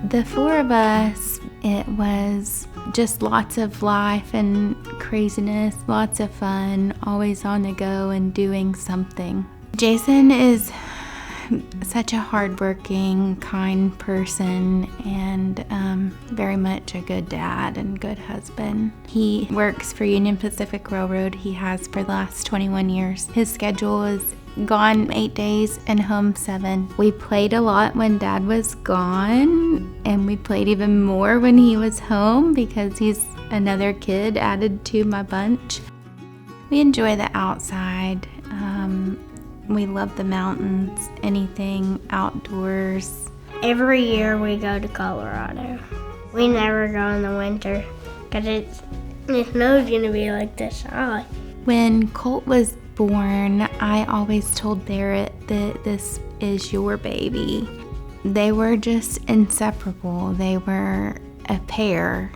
The four of us, it was just lots of life and craziness, lots of fun, always on the go and doing something. Jason is such a hardworking, kind person and very much a good dad and good husband. He works for Union Pacific Railroad. He has for the last 21 years. His schedule is gone 8 days and home 7. We played a lot when Dad was gone, and we played even more when he was home because he's another kid added to my bunch. We enjoy the outside. We love the mountains, anything outdoors. Every year we go to Colorado. We never go in the winter because it snow's going to be like this high. When Colt was born, I always told Barrett that this is your baby. They were just inseparable. They were a pair.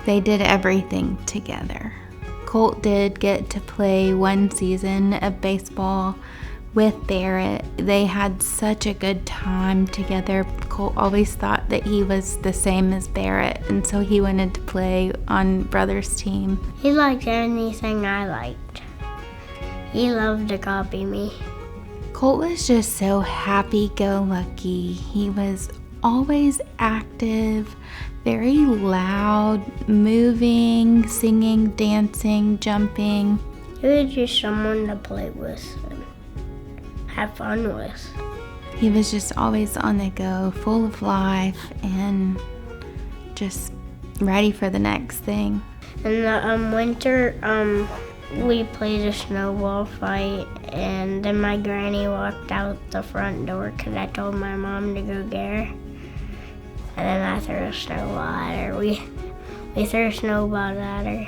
They did everything together. Colt did get to play one season of baseball with Barrett. They had such a good time together. Colt always thought that he was the same as Barrett, and so he wanted to play on brother's team. He liked anything I liked. He loved to copy me. Colt was just so happy-go-lucky. He was always active, very loud, moving, singing, dancing, jumping. He was just someone to play with and have fun with. He was just always on the go, full of life, and just ready for the next thing. In the winter, we played a snowball fight, and then my granny walked out the front door because I told my mom to go get her. And then I threw a snowball at her. We threw a snowball at her.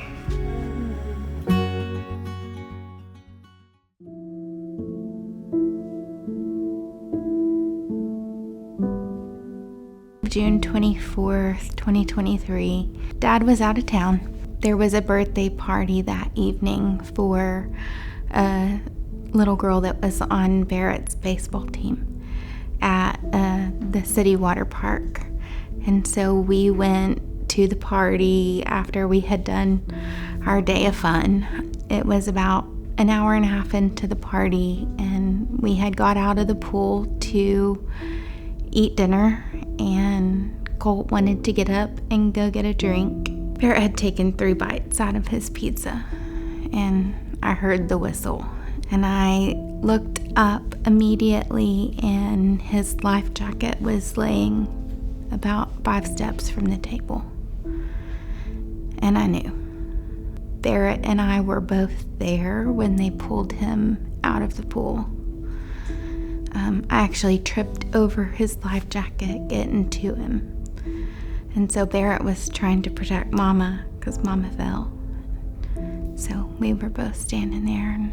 June 24th, 2023, Dad was out of town. There was a birthday party that evening for a little girl that was on Barrett's baseball team at the city water park. And so we went to the party after we had done our day of fun. It was about an hour and a half into the party, and we had got out of the pool to eat dinner, and Colt wanted to get up and go get a drink. Barrett had taken 3 bites out of his pizza, and I heard the whistle, and I looked up immediately, and his life jacket was laying about 5 steps from the table. And I knew. Barrett and I were both there when they pulled him out of the pool. I actually tripped over his life jacket getting to him. And so Barrett was trying to protect Mama because Mama fell. So we were both standing there, and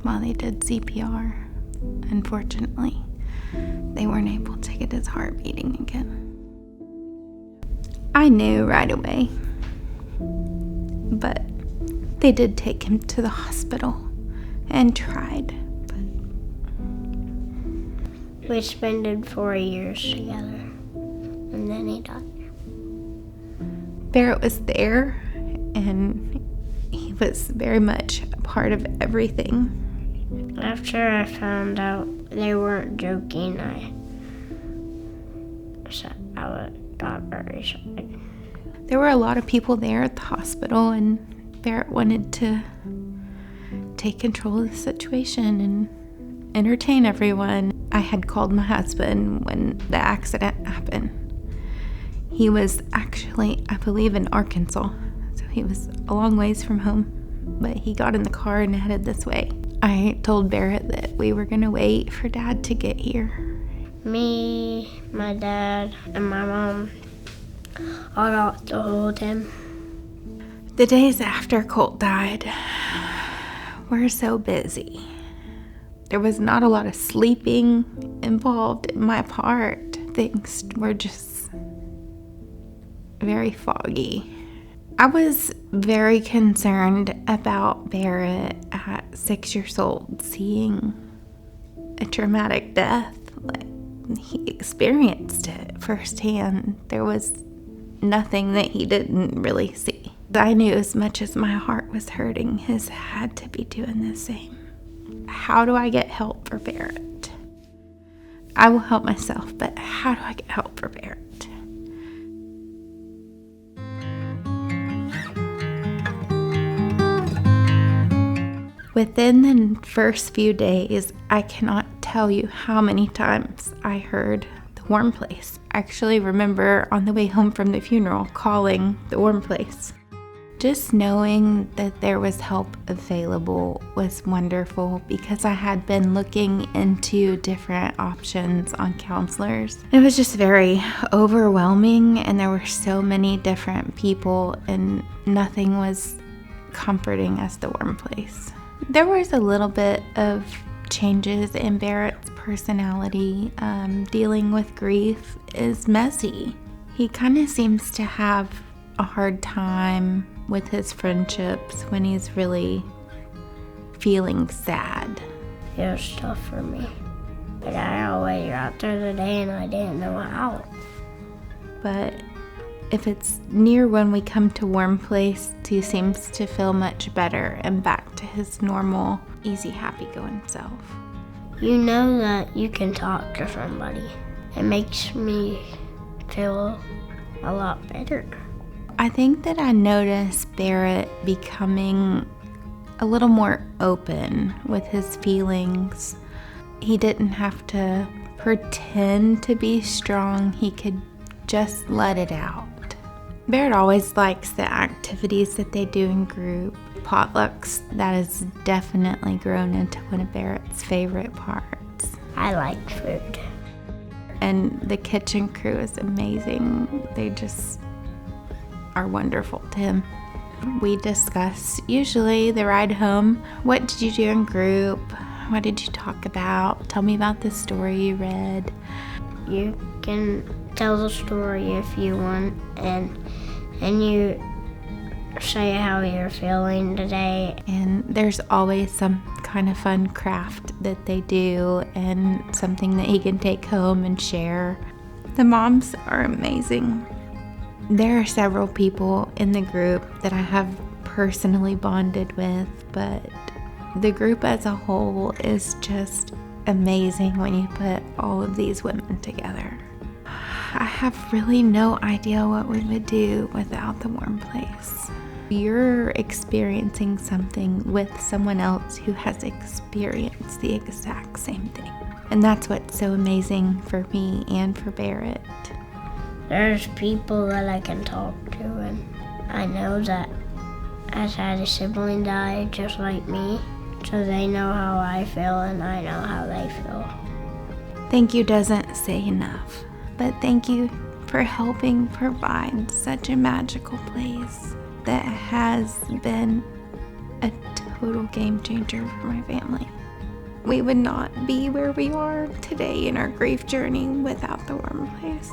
while they did CPR, unfortunately, they weren't able to get his heart beating again. I knew right away, but they did take him to the hospital and tried. We spent 4 years together, and then he died. Barrett was there, and he was very much a part of everything. After I found out they weren't joking, I got very sad. There were a lot of people there at the hospital, and Barrett wanted to take control of the situation and entertain everyone. I had called my husband when the accident happened. He was actually, I believe, in Arkansas, so he was a long ways from home, but he got in the car and headed this way. I told Barrett that we were gonna wait for Dad to get here. Me, my dad, and my mom all got to hold him. The days after Colt died were so busy. There was not a lot of sleeping involved in my part. Things were just very foggy. I was very concerned about Barrett at 6 years old, seeing a traumatic death. he experienced it firsthand. There was nothing that he didn't really see. I knew as much as my heart was hurting, his had to be doing the same. How do I get help for Barrett? I will help myself, but how do I get help for Barrett? Within the first few days, I cannot tell you how many times I heard the Warm Place. I actually remember on the way home from the funeral calling the Warm Place. Just knowing that there was help available was wonderful because I had been looking into different options on counselors. It was just very overwhelming, and there were so many different people, and nothing was comforting as the Warm Place. There was a little bit of changes in Barrett's personality. Dealing with grief is messy. He kind of seems to have a hard time with his friendships when he's really feeling sad. It was tough for me. But I always got through the day and I didn't know how. But if it's near when we come to Warm Place, he seems to feel much better and back to his normal, easy, happy-going self. You know that you can talk to somebody. It makes me feel a lot better. I think that I noticed Barrett becoming a little more open with his feelings. He didn't have to pretend to be strong. He could just let it out. Barrett always likes the activities that they do in group. Potlucks, that has definitely grown into one of Barrett's favorite parts. I like food. And the kitchen crew is amazing. They just are wonderful to him. We discuss usually the ride home. What did you do in group? What did you talk about? Tell me about the story you read. You can tell the story if you want, and you say how you're feeling today. And there's always some kind of fun craft that they do and something that he can take home and share. The moms are amazing. There are several people in the group that I have personally bonded with, but the group as a whole is just amazing when you put all of these women together. I have really no idea what we would do without the Warm Place. You're experiencing something with someone else who has experienced the exact same thing. And that's what's so amazing for me and for Barrett. There's people that I can talk to, and I know that has had a sibling die just like me, so they know how I feel and I know how they feel. Thank you doesn't say enough, but thank you for helping provide such a magical place that has been a total game changer for my family. We would not be where we are today in our grief journey without the Warm Place.